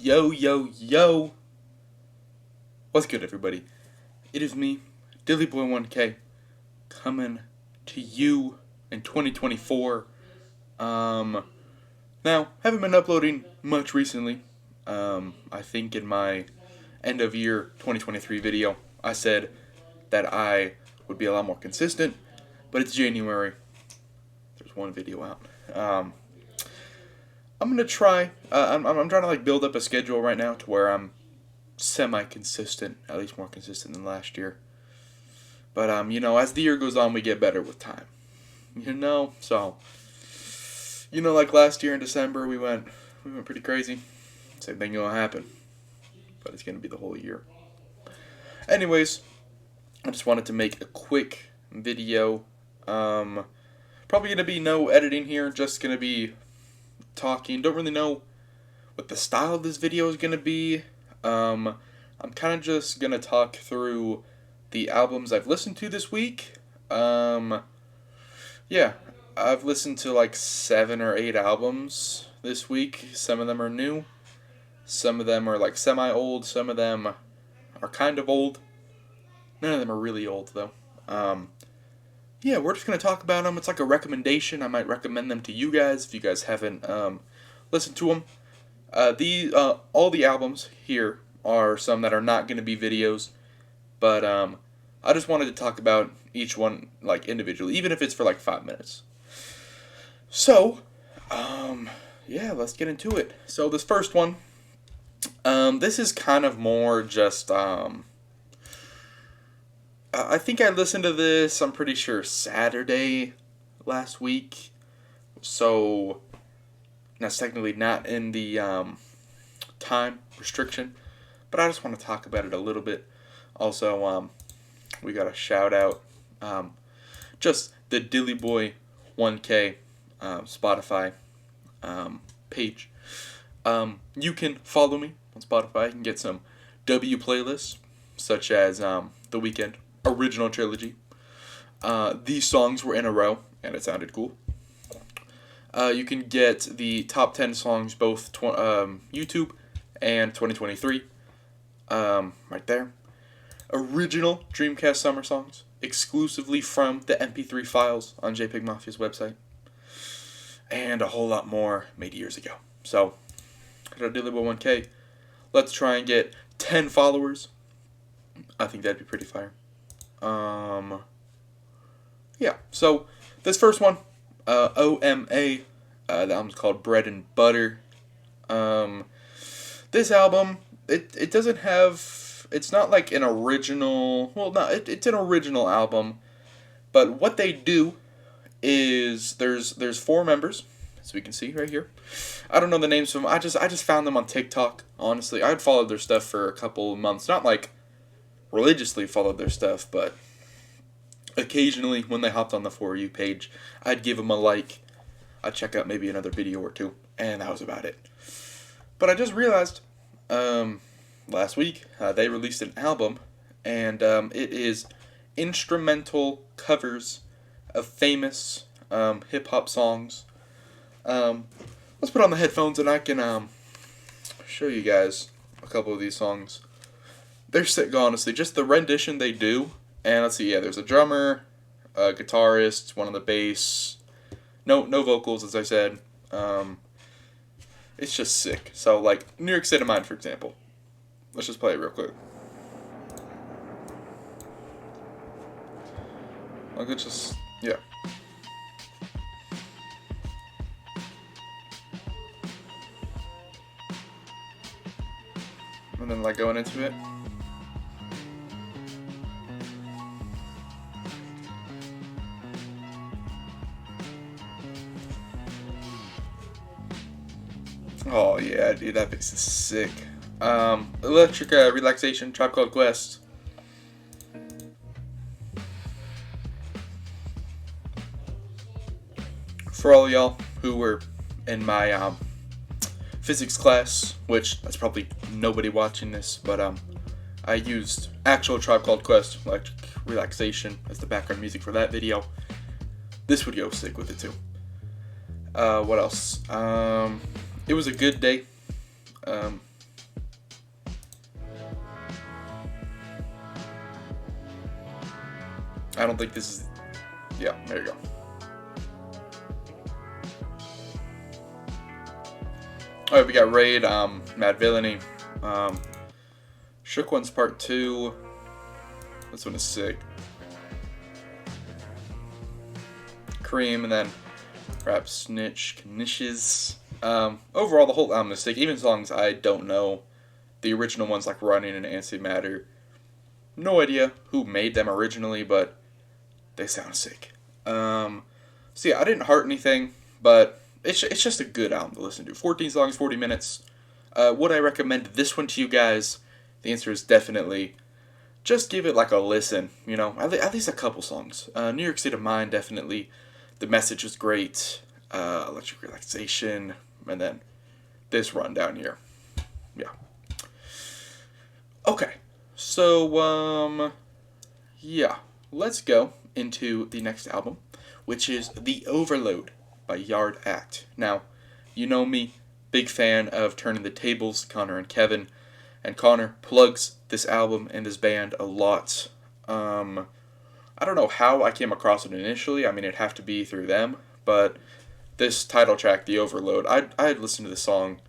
Yo, yo, yo. What's good, everybody? It is me, DillyBoy1k, coming to you in 2024. Now, haven't been uploading much recently. I think in my end of year 2023 video, I said that I would be a lot more consistent, but it's January. There's one video out. I'm gonna try. I'm trying to build up a schedule right now to where I'm semi-consistent, at least more consistent than last year. But as the year goes on, we get better with time. So like last year in December, we went pretty crazy. Same thing gonna happen, but it's gonna be the whole year. Anyways, I just wanted to make a quick video. Probably gonna be no editing here. Just gonna be talking. Don't really know what the style of this video is gonna be. I'm kind of just gonna talk through the albums I've listened to this week. Yeah, I've listened to 7 or 8 albums this week. Some of them are new. Some of them are semi-old. Some of them are kind of old. None of them are really old though. Yeah, we're just going to talk about them. It's like a recommendation. I might recommend them to you guys if you guys haven't listened to them. All the albums here are some that are not going to be videos, but I just wanted to talk about each one individually, even if it's for 5 minutes. So, yeah, let's get into it. So this first one, this is kind of more just I think I listened to this, I'm pretty sure, Saturday last week. So that's technically not in the time restriction. But I just want to talk about it a little bit. Also, we got a shout out. Just the DillyBoy1k Spotify page. You can follow me on Spotify. You can get some W playlists, such as The Weeknd Original Trilogy. These songs were in a row, and it sounded cool. You can get the top 10 songs, both YouTube and 2023, right there. Original Dreamcast Summer songs, exclusively from the MP3 files on JPEG Mafia's website. And a whole lot more made years ago. So, DillyBoy1k, let's try and get 10 followers. I think that'd be pretty fire. Yeah, so this first one, OMA, the album's called Bread and Butter. This album, it doesn't have, it's not an original, well, no, it's an original album, but what they do is, there's 4 members, as we can see right here. I don't know the names of them, I just found them on TikTok, honestly. I'd followed their stuff for a couple of months, not religiously followed their stuff, but occasionally when they hopped on the For You page, I'd give them a like. I'd check out maybe another video or two, and that was about it. But I just realized last week they released an album, and it is instrumental covers of famous hip-hop songs. Let's put on the headphones and I can show you guys a couple of these songs. They're sick, honestly. Just the rendition they do. And let's see, yeah, there's a drummer, a guitarist, one on the bass. No vocals, as I said. It's just sick. So, New York State of Mind, for example. Let's just play it real quick. It's just, yeah. And then, going into it. Oh yeah, dude, that bass is sick. Electric Relaxation, Tribe Called Quest. For all y'all who were in my physics class, which that's probably nobody watching this, but I used actual Tribe Called Quest, Electric Relaxation, as the background music for that video. This would go sick with it too. What else? It Was a Good Day. I don't think this is, yeah, there you go. Alright, we got Raid, Mad Villainy, Shook Ones Part 2, this one is sick, Cream, and then Rap Snitch, Knishes. Overall, the whole album is sick, even songs I don't know, the original ones like Running and Antimatter, no idea who made them originally, but they sound sick. So yeah, I didn't heart anything, but it's just a good album to listen to. 14 songs, 40 minutes. Would I recommend this one to you guys? The answer is definitely. Just give it like a listen, you know, at least a couple songs. New York State of Mind, definitely. The Message was great. Electric Relaxation, and then this rundown here. Yeah. Okay, so yeah, let's go into the next album, which is The Overload by Yard Act. Now, you know me, big fan of Turning the Tables, Connor and Kevin, and Connor plugs this album and this band a lot. I don't know how I came across it initially. I mean, it'd have to be through them, but this title track, The Overload, I'd listened to the song,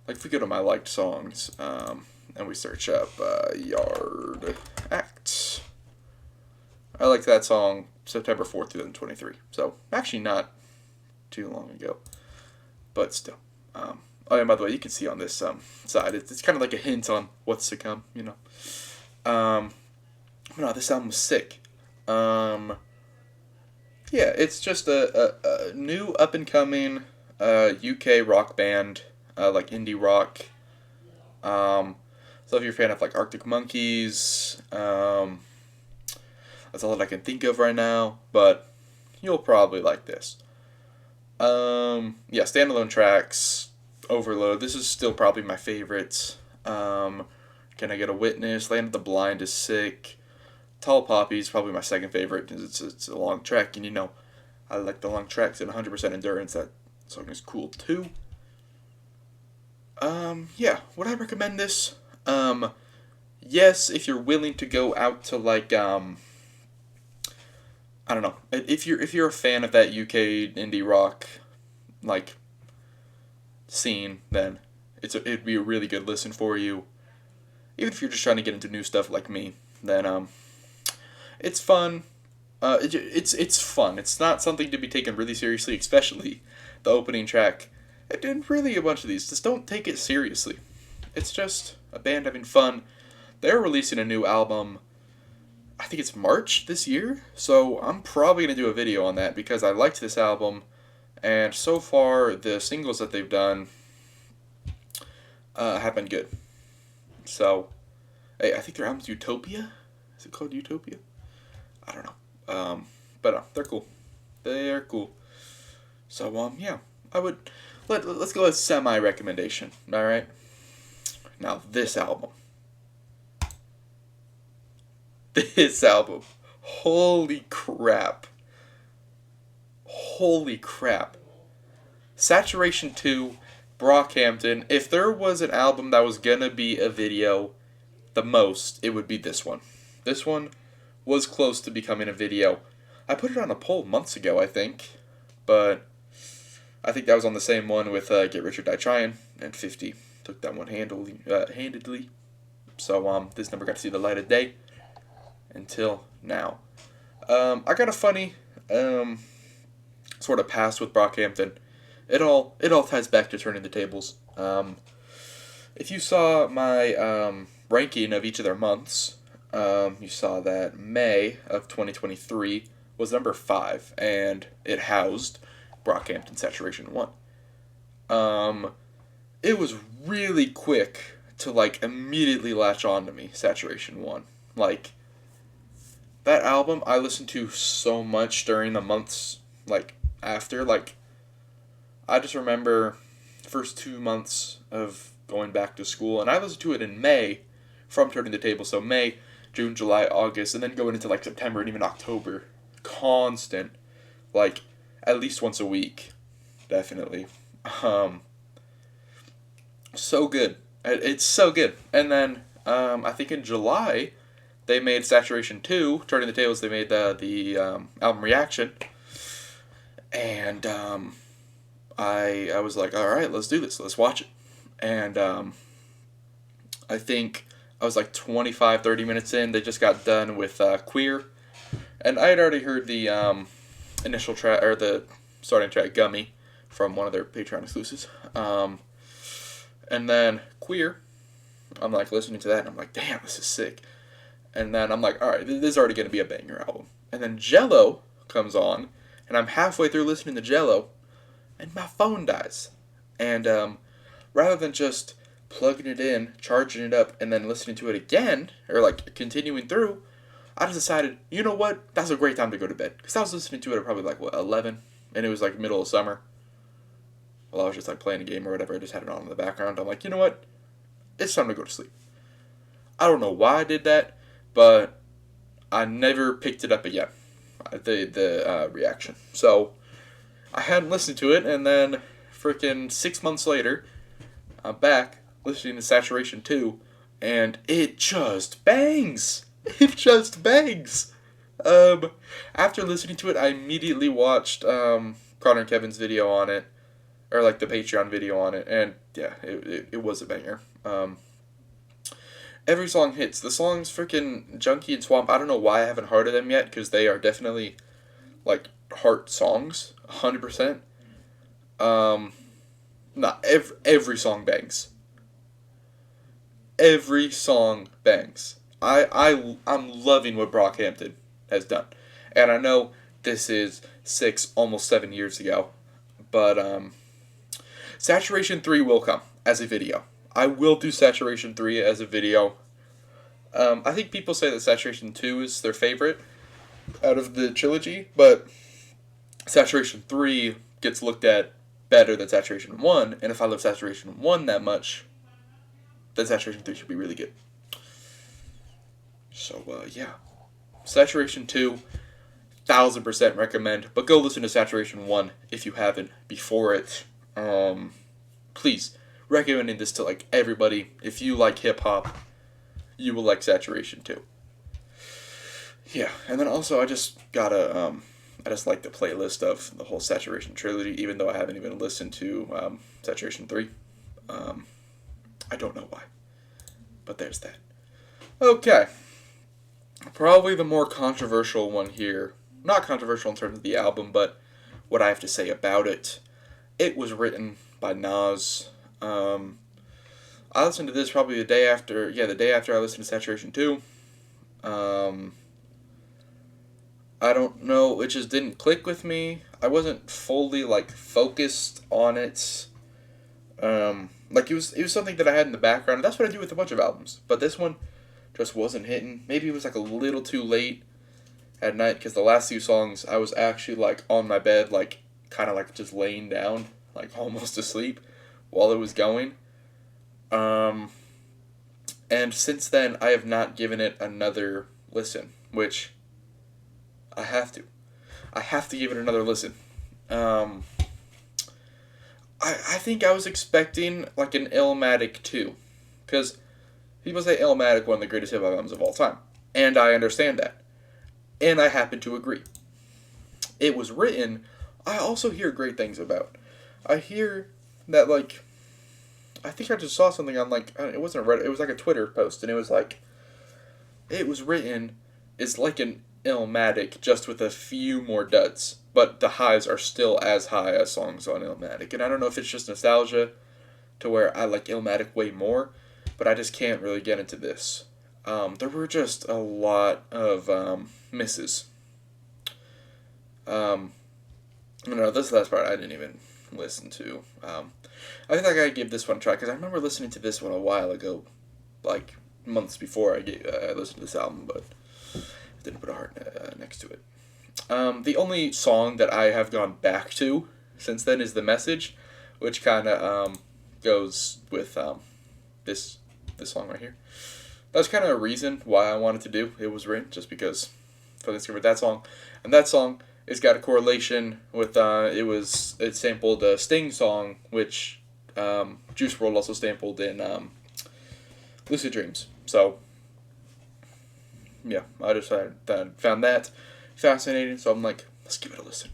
like if we go to my liked songs, and we search up Yard Act. I liked that song September 4th, 2023. So, actually not too long ago. But still. Oh, and by the way, you can see on this side, it's kind of like a hint on what's to come, you know. No, this album was sick. Yeah, it's just a new up-and-coming UK rock band, like indie rock. So if you're a fan of like Arctic Monkeys, that's all that I can think of right now, but you'll probably like this. Yeah, standalone tracks, Overload, this is still probably my favorite. Can I Get a Witness, Land of the Blind is sick. Tall Poppy is probably my second favorite because it's a long track, and you know, I like the long tracks and 100% Endurance, that song is cool too. Yeah, would I recommend this? Yes, if you're willing to go out to like, I don't know, if you're a fan of that UK indie rock, like, scene, then it'd be a really good listen for you. Even if you're just trying to get into new stuff like me, then, it's fun. It's fun. It's not something to be taken really seriously, especially the opening track. And really a bunch of these, just don't take it seriously. It's just a band having fun. They're releasing a new album, I think it's March this year, so I'm probably going to do a video on that because I liked this album, and so far the singles that they've done have been good. So, hey, I think their album's Utopia? Is it called Utopia? I don't know. But they're cool. They're cool. So, yeah, I would... Let's go with semi-recommendation, alright? Now, this album. This album. Holy crap. Holy crap. Saturation 2, Brockhampton. If there was an album that was gonna be a video the most, it would be this one. This one was close to becoming a video. I put it on a poll months ago, I think. But I think that was on the same one with Get Rich or Die Trying, and 50 took that one handedly. So this never got to see the light of day until now. I got a funny sort of past with Brockhampton. It all ties back to Turning the Tables. If you saw my ranking of each of their months, you saw that May of 2023 was number 5, and it housed Brockhampton Saturation 1. It was really quick to, like, immediately latch on to me, Saturation 1. Like, that album I listened to so much during the months, like, after. Like, I just remember the first 2 months of going back to school, and I listened to it in May from Turning the Table. So May, June, July, August, and then going into, like, September and even October. Constant. Like, at least once a week. Definitely. So good. It's so good. And then, I think in July, they made Saturation 2, Turning the Tables, they made the album Reaction. And I was like, alright, let's do this, let's watch it. And I think I was like 25, 30 minutes in, they just got done with Queer. And I had already heard the initial track, or the starting track, Gummy, from one of their Patreon exclusives. And then Queer, I'm like listening to that, and I'm like, damn, this is sick. And then I'm like, alright, this is already going to be a banger album. And then Jello comes on, and I'm halfway through listening to Jello, and my phone dies. And rather than just plugging it in, charging it up, and then listening to it again, or like continuing through, I just decided, you know what, that's a great time to go to bed. Because I was listening to it at probably like, 11? And it was like middle of summer. Well, I was just like playing a game or whatever, I just had it on in the background. I'm like, you know what, it's time to go to sleep. I don't know why I did that, but I never picked it up again, the Reaction. So, I hadn't listened to it, and then freaking 6 months later, I'm back listening to Saturation 2, and it just bangs! It just bangs! After listening to it, I immediately watched Connor and Kevin's video on it, or like the Patreon video on it, and yeah, it was a banger. Every song hits. The songs freaking Junkie and Swamp, I don't know why I haven't hearted them yet, because they are definitely like heart songs, 100%. Not every song bangs. Every song bangs. I'm loving what Brockhampton has done. And I know this is 6, almost 7 years ago, but Saturation 3 will come as a video. I will do Saturation 3 as a video. I think people say that Saturation 2 is their favorite out of the trilogy, but Saturation 3 gets looked at better than Saturation 1, and if I love Saturation 1 that much, then Saturation 3 should be really good. So, yeah. Saturation 2, 1000% recommend, but go listen to Saturation 1 if you haven't before it. Please, recommending this to, like, everybody. If you like hip-hop, you will like Saturation 2. Yeah, and then also I just got I just like the playlist of the whole Saturation trilogy, even though I haven't even listened to Saturation 3. I don't know why, but there's that. Okay, probably the more controversial one here. Not controversial in terms of the album, but what I have to say about it. It was written by Nas. I listened to this probably the day after I listened to Saturation 2. I don't know, it just didn't click with me. I wasn't fully, like, focused on it. Like, it was something that I had in the background. That's what I do with a bunch of albums. But this one just wasn't hitting. Maybe it was, like, a little too late at night, because the last few songs, I was actually, like, on my bed, like, kind of, like, just laying down, like, almost asleep while it was going. And since then, I have not given it another listen, which I have to. I have to give it another listen. I think I was expecting, like, an Illmatic 2. Because people say Illmatic, one of the greatest hip-hop albums of all time. And I understand that. And I happen to agree. It was written, I also hear great things about. I hear that, like, I think I just saw something on, like, it wasn't a Reddit, it was like a Twitter post, and it was like, it was written, it's like an Illmatic, just with a few more duds, but the highs are still as high as songs on Illmatic, and I don't know if it's just nostalgia, to where I like Illmatic way more, but I just can't really get into this. There were just a lot of misses. No, this last part I didn't even listen to. I think I gotta give this one a try, because I remember listening to this one a while ago, like months before I listened to this album, but didn't put a heart next to it. The only song that I have gone back to since then is The Message, which kind of goes with this song right here. That's kind of a reason why I wanted to do It Was Written, just because I discovered that song, and that song has got a correlation with it sampled a Sting song, which Juice WRLD also sampled in Lucid Dreams. So yeah, I just found that fascinating, so I'm like, let's give it a listen.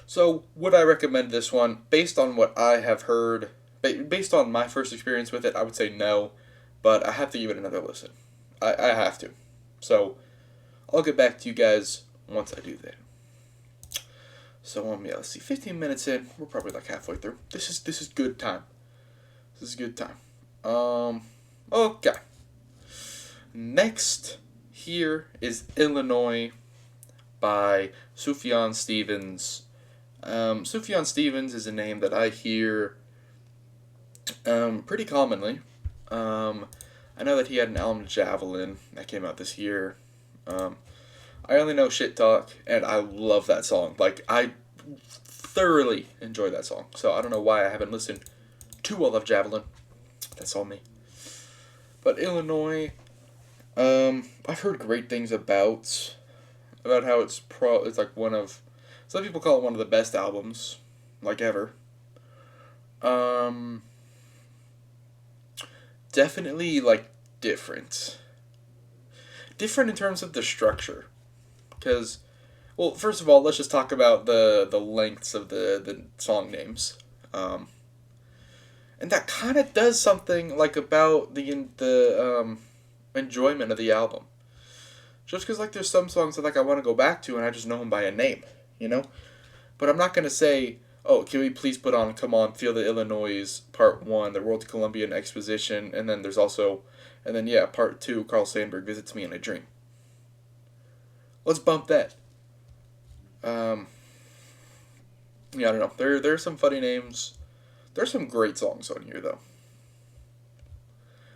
So, would I recommend this one? Based on what I have heard, based on my first experience with it, I would say no, but I have to give it another listen. I have to. So, I'll get back to you guys once I do that. So, yeah, let's see, 15 minutes in, we're probably like halfway through. This is good time. This is good time. Okay. Next here is Illinois by Sufjan Stevens. Sufjan Stevens is a name that I hear pretty commonly. I know that he had an album, Javelin, that came out this year. I only know Shit Talk, and I love that song. Like, I thoroughly enjoy that song. So I don't know why I haven't listened to all of Javelin. That's all me. But Illinois, I've heard great things about how it's like one of, some people call it one of the best albums, like, ever. Definitely, like, different. Different in terms of the structure. Because, well, first of all, let's just talk about the lengths of the song names. And that kind of does something, like, about the enjoyment of the album. Just because, like, there's some songs that, like, I want to go back to and I just know them by a name, you know? But I'm not going to say, oh, can we please put on Come On, Feel the Illinois, Part 1, the World Columbian Exposition, and then there's also, and then, yeah, Part 2, Carl Sandburg Visits Me in a Dream. Let's bump that. Yeah, I don't know. There are some funny names. There's some great songs on here, though.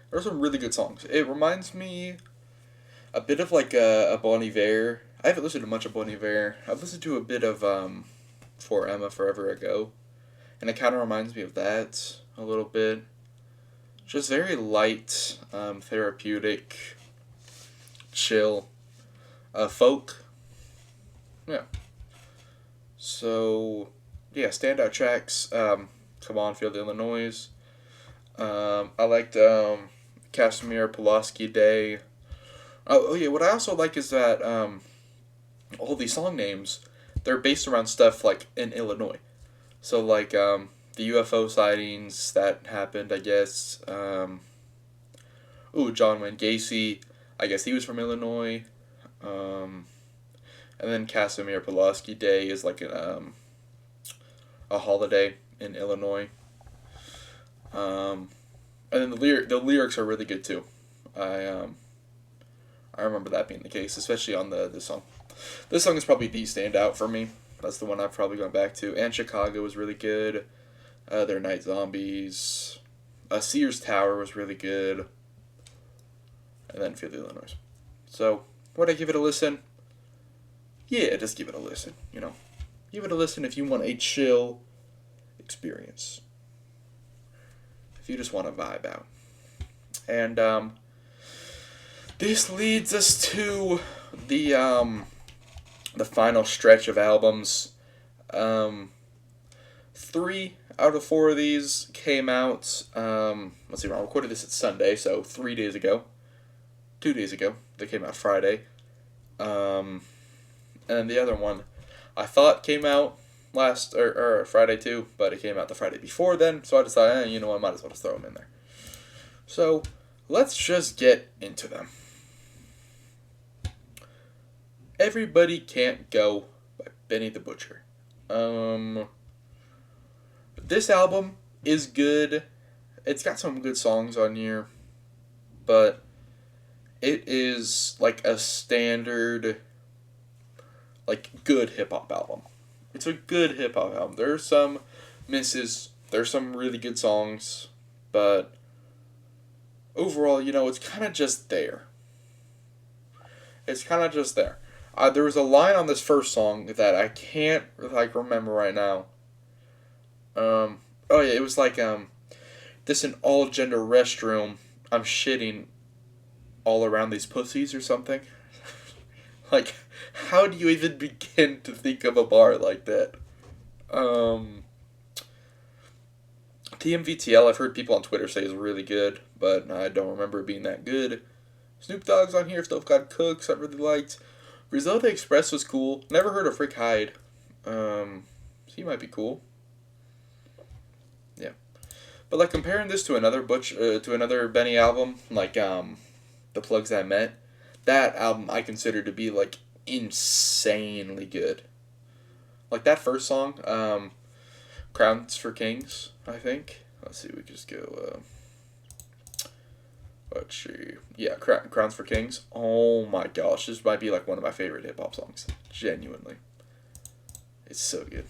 There's some really good songs. It reminds me a bit of, like, a Bon Iver. I haven't listened to much of Bon Iver. I've listened to a bit of For Emma Forever Ago, and it kind of reminds me of that a little bit. Just very light, therapeutic, chill, folk. Yeah. So, yeah, standout tracks. Come On, Feel the Illinois. I liked Casimir Pulaski Day. Oh yeah, what I also like is that all these song names, they're based around stuff like in Illinois. So like the UFO sightings that happened, I guess. John Wayne Gacy, I guess he was from Illinois. And then Casimir Pulaski Day is like a holiday in Illinois. And then the lyrics are really good too. I remember that being the case, especially on this song. This song is probably the standout for me. That's the one I've probably gone back to. And Chicago was really good. Their Night Zombies. Sears Tower was really good. And then Feel the Illinois. So, would I give it a listen? Yeah, just give it a listen, you know. Give it a listen if you want a chill experience. If you just want to vibe out. And, this leads us to the final stretch of albums. 3 out of 4 of these came out, let's see, I recorded this at Sunday, so 3 days ago. 2 days ago. They came out Friday. And the other one I thought came out last, or Friday too, but it came out the Friday before then, so I decided, you know what, I might as well just throw them in there. So, let's just get into them. Everybody Can't Go by Benny the Butcher. This album is good. It's got some good songs on here, but it is like a standard, like, good hip-hop album. It's a good hip-hop album. There's some misses. There's some really good songs, but overall, you know, it's kind of just there. It's kind of just there. There was a line on this first song that I can't, like, remember right now. Oh yeah, it was like, this an all-gender restroom, I'm shitting all around these pussies or something. Like, how do you even begin to think of a bar like that? TMVTL, I've heard people on Twitter say is really good, but I don't remember it being that good. Snoop Dogg's on here. Stuff Got Cooks I really liked. Griselda Express was cool. Never heard of Rick Hyde. He might be cool. Yeah. But like comparing this to another Benny album, like The Plugs I Met, that album I consider to be like insanely good. Like that first song, Crowns for Kings, I think. Let's see, we can just go let's see. Yeah, Crowns for Kings. Oh my gosh, this might be like one of my favorite hip hop songs. Genuinely. It's so good.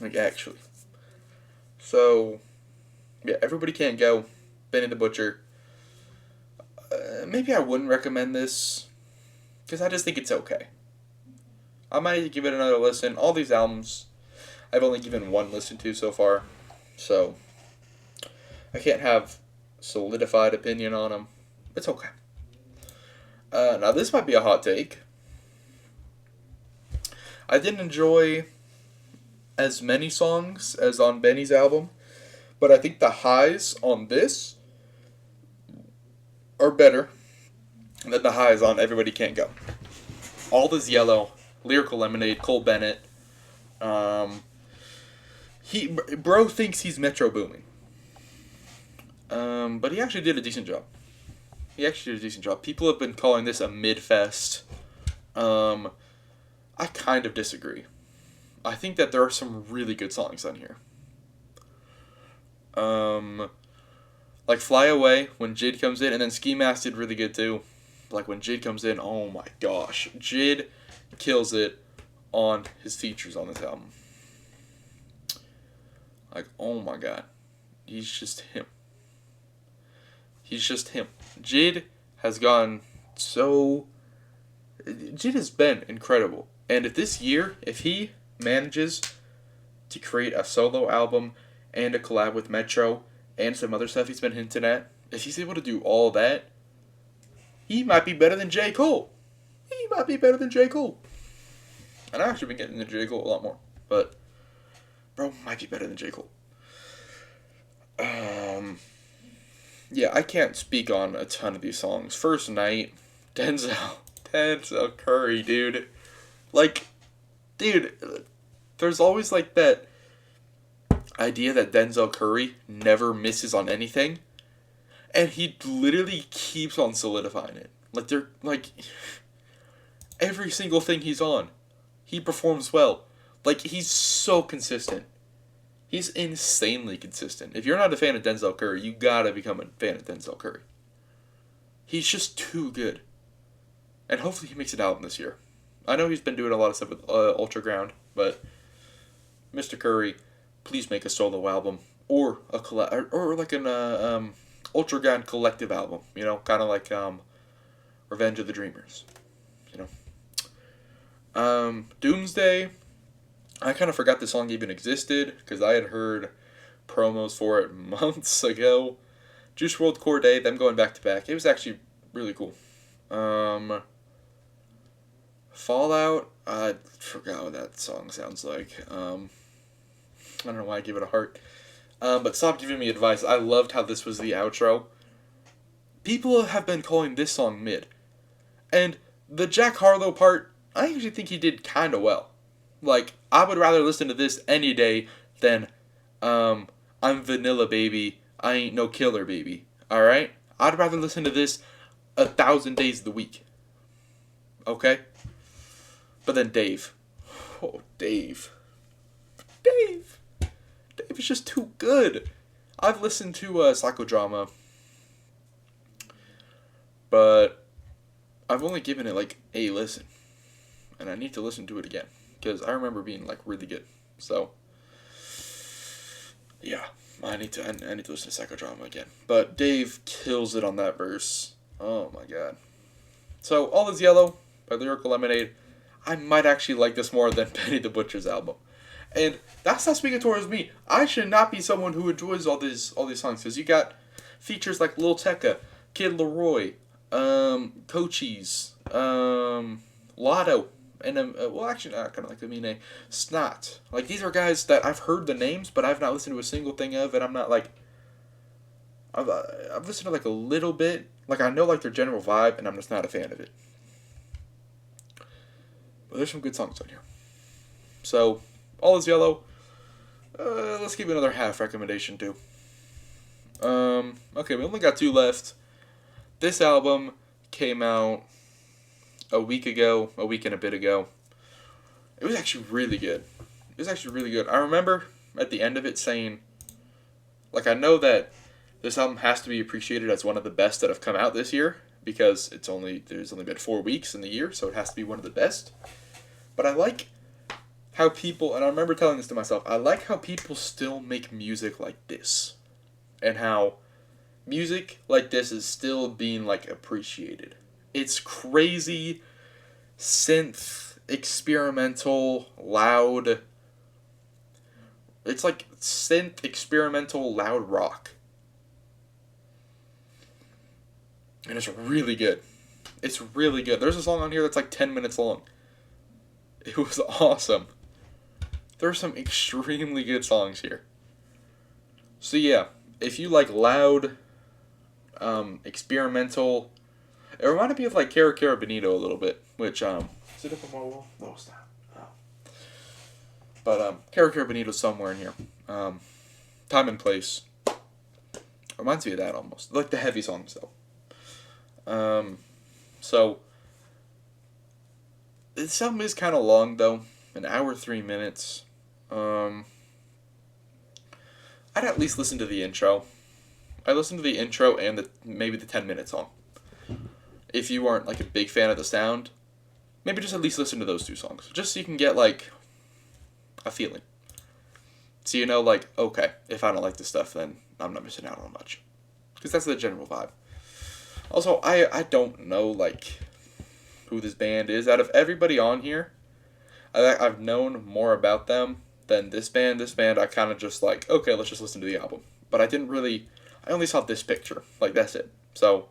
Like actually. So, yeah, Everybody Can't Go, Benny the Butcher. Maybe I wouldn't recommend this, because I just think it's okay. I might give it another listen. All these albums, I've only given one listen to so far, so I can't have solidified opinion on them. It's okay. Now, this might be a hot take. I didn't enjoy as many songs as on Benny's album, but I think the highs on this are better than the highs on Everybody Can't Go. All Is Yellow, Lyrical Lemonade, Cole Bennett. Bro thinks he's Metro Booming. But he actually did a decent job. People have been calling this a mid-fest. I kind of disagree. I think that there are some really good songs on here. Like Fly Away, when Jid comes in, and then Ski Mask did really good too. Like when Jid comes in, oh my gosh. Jid kills it on his features on this album. Like, oh my god. He's just him. Jid has gone so... Jid has been incredible. And if he manages to create a solo album and a collab with Metro and some other stuff he's been hinting at, if he's able to do all that, he might be better than J. Cole. And I've actually been getting into J. Cole a lot more. But, bro might be better than J. Cole. Yeah, I can't speak on a ton of these songs. First Night, Denzel Curry, dude. Like, dude, there's always like that idea that Denzel Curry never misses on anything, and he literally keeps on solidifying it. Like every single thing he's on, he performs well. Like, he's so consistent. He's insanely consistent. If you're not a fan of Denzel Curry, you gotta become a fan of Denzel Curry. He's just too good. And hopefully he makes an album this year. I know he's been doing a lot of stuff with Ultra Ground, but Mr. Curry, please make a solo album or a or like an Ultra Ground collective album. You know, kind of like Revenge of the Dreamers. You know, Doomsday. I kind of forgot the song even existed because I had heard promos for it months ago. Juice WRLD Cordae, them going back to back. It was actually really cool. Fallout, I forgot what that song sounds like. I don't know why I give it a heart. But Stop Giving Me Advice. I loved how this was the outro. People have been calling this song mid. And the Jack Harlow part, I actually think he did kind of well. Like, I would rather listen to this any day than I'm Vanilla Baby, I Ain't No Killer Baby. Alright? I'd rather listen to this 1,000 days of the week. Okay? But then Dave. Oh, Dave. Dave is just too good. I've listened to Psychodrama, but I've only given it like a listen. And I need to listen to it again, because I remember being like really good. So, yeah, I need to listen to Psychodrama again. But Dave kills it on that verse. Oh my god. So, All Is Yellow by Lyrical Lemonade. I might actually like this more than Benny the Butcher's album. And that's not speaking towards me. I should not be someone who enjoys all these songs, because you got features like Lil Tecca, Kid Laroi, Cochise, Lotto, and well, actually, not kind of like Amine, Snot. Like, these are guys that I've heard the names, but I've not listened to a single thing of, and I'm not like, I've listened to like a little bit Like, I know, like, their general vibe, and I'm just not a fan of it. But there's some good songs on here. So, All Is Yellow. Let's give it another half recommendation, too. Okay, we only got 2 left. This album came out a week and a bit ago. It was actually really good. I remember at the end of it saying, like, I know that this album has to be appreciated as one of the best that have come out this year, because there's only been 4 weeks in the year, so it has to be one of the best. But I like how people, and I remember telling this to myself, I like how people still make music like this. And how music like this is still being, like, appreciated. It's crazy, synth, experimental, loud. It's like synth, experimental, loud rock. And it's really good. It's really good. There's a song on here that's like 10 minutes long. It was awesome. There's some extremely good songs here. So yeah, if you like loud, experimental, it reminded me of like Cara Cara Bonito a little bit, which is it up on my wall? No, it's not. Oh. But Cara Cara Bonito's somewhere in here. Time and Place reminds me of that almost, like the heavy songs though. So this album is kind of long though, an hour 3 minutes. I'd at least listen to the intro. I listened to the intro and maybe the 10-minute song. If you aren't like a big fan of the sound, maybe just at least listen to those 2 songs, just so you can get like a feeling. So you know, like, okay, if I don't like this stuff, then I'm not missing out on much, because that's the general vibe. Also, I don't know, like, who this band is. Out of everybody on here, I've known more about them than this band. This band, I kind of just like, okay, let's just listen to the album. But I only saw this picture. Like, that's it. So,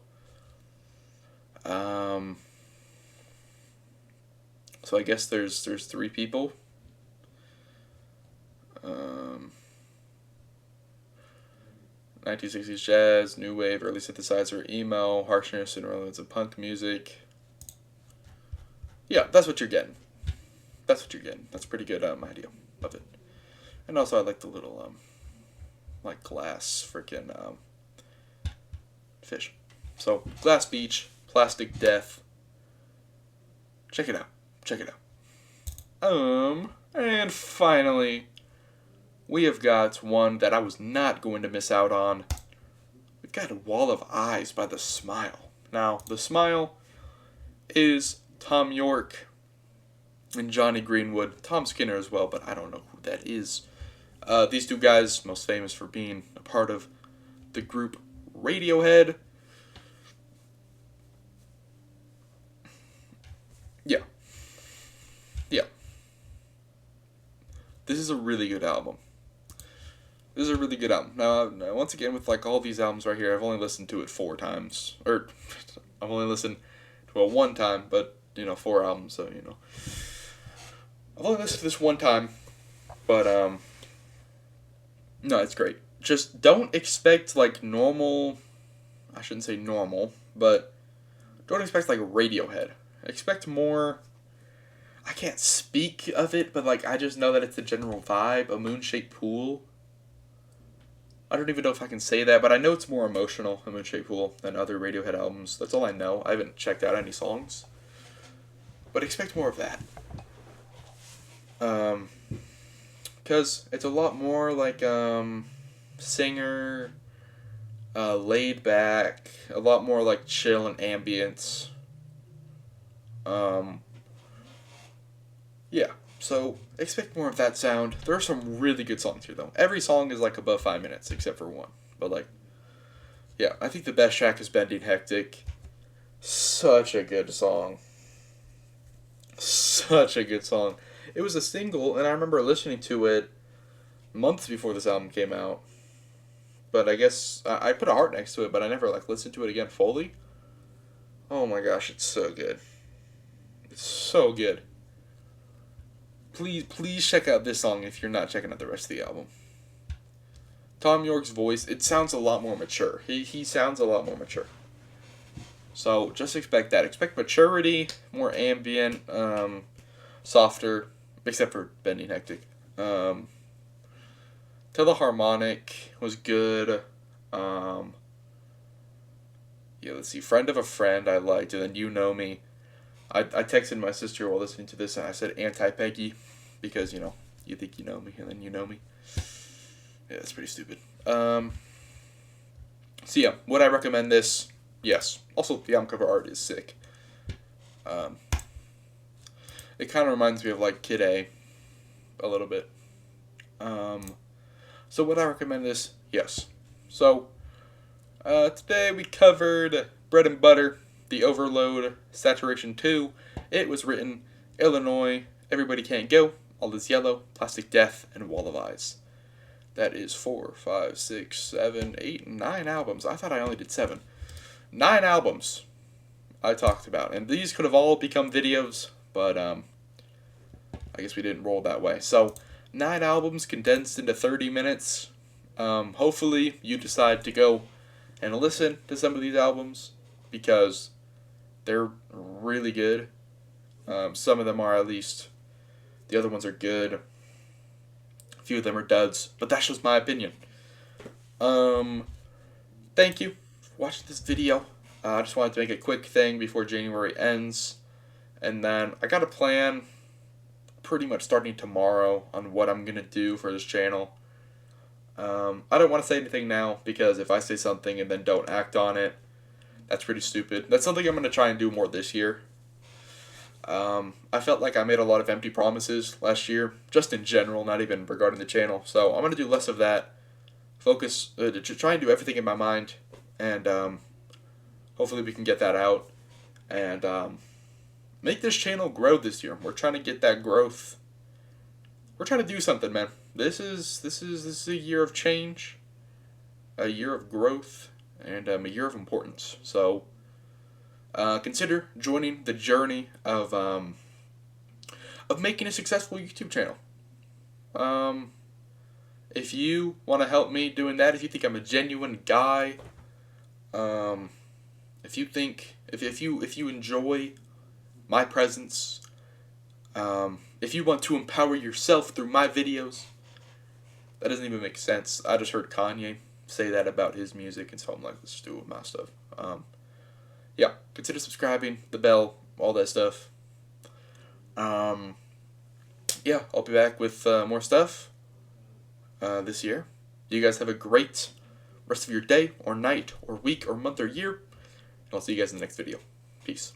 so I guess there's 3 people. 1960s jazz, new wave, early synthesizer, emo, harshness, and relevance of punk music. Yeah, that's what you're getting. That's a pretty good idea of it. And also, I like the little like glass freaking fish. So, Glass Beach, Plastic Death. Check it out. And finally, we have got one that I was not going to miss out on. We've got A Wall of Eyes by The Smile. Now, The Smile is Tom York and Johnny Greenwood. Tom Skinner as well, but I don't know who that is. These 2 guys, most famous for being a part of the group Radiohead. Yeah. This is a really good album. Now, once again, with like all these albums right here, I've only listened to it 4 times. Or, I've only listened to it 1 time, but, 4 albums, so, I've only listened to this 1 time, but, no, it's great. Just don't expect, like, normal, I shouldn't say normal, but don't expect, like, Radiohead. Expect more, I can't speak of it, but, like, I just know that it's the general vibe, a moon-shaped pool. I don't even know if I can say that, but I know it's more emotional, a moon-shaped pool, than other Radiohead albums. That's all I know. I haven't checked out any songs. But expect more of that. Because it's a lot more like, singer, laid back, a lot more like chill and ambience. Yeah, so expect more of that sound. There are some really good songs here, though. Every song is like above 5 minutes, except for 1. But like, yeah, I think the best track is Bending Hectic. Such a good song. It was a single, and I remember listening to it months before this album came out. But I guess I put a heart next to it, but I never like listened to it again fully. Oh my gosh, it's so good. It's so good. Please check out this song if you're not checking out the rest of the album. Tom York's voice, it sounds a lot more mature. He sounds a lot more mature. So just expect that. Expect maturity, more ambient, softer, except for bending hectic. Teleharmonic was good. Yeah, let's see. Friend of a Friend I liked, and then You Know Me. I texted my sister while listening to this, and I said anti-Peggy, because, you think you know me, and then you know me. Yeah, that's pretty stupid. So yeah, would I recommend this? Yes. Also, the album cover art is sick. It kind of reminds me of, like, Kid A little bit. So would I recommend this? Yes. So, today we covered Bread and Butter, The Overload, Saturation 2. It was written, Illinois, Everybody Can't Go, All Is Yellow, Plastic Death, and Wall of Eyes. That is 4, 5, 6, 7, 8, 9 albums. I thought I only did 7. 9 albums I talked about. And these could have all become videos, but I guess we didn't roll that way. So, 9 albums condensed into 30 minutes. Hopefully you decide to go and listen to some of these albums, because they're really good. Some of them are, at least. The other ones are good. A few of them are duds, but that's just my opinion. Thank you for watching this video. I just wanted to make a quick thing before January ends. And then I got a plan pretty much starting tomorrow on what I'm going to do for this channel. I don't want to say anything now, because if I say something and then don't act on it, that's pretty stupid. That's something I'm going to try and do more this year. I felt like I made a lot of empty promises last year, just in general, not even regarding the channel. So I'm going to do less of that. Focus, to try and do everything in my mind, and hopefully we can get that out, and make this channel grow this year. We're trying to get that growth. We're trying to do something, man. This is a year of change, a year of growth, and a year of importance. So consider joining the journey of making a successful YouTube channel. If you want to help me doing that, if you think I'm a genuine guy, if you think, if you enjoy my presence, if you want to empower yourself through my videos, that doesn't even make sense. I just heard Kanye say that about his music, and so I'm like, let's just do it with my stuff. Yeah, consider subscribing, the bell, all that stuff. Yeah, I'll be back with more stuff this year. You guys have a great rest of your day, or night, or week, or month, or year. And I'll see you guys in the next video. Peace.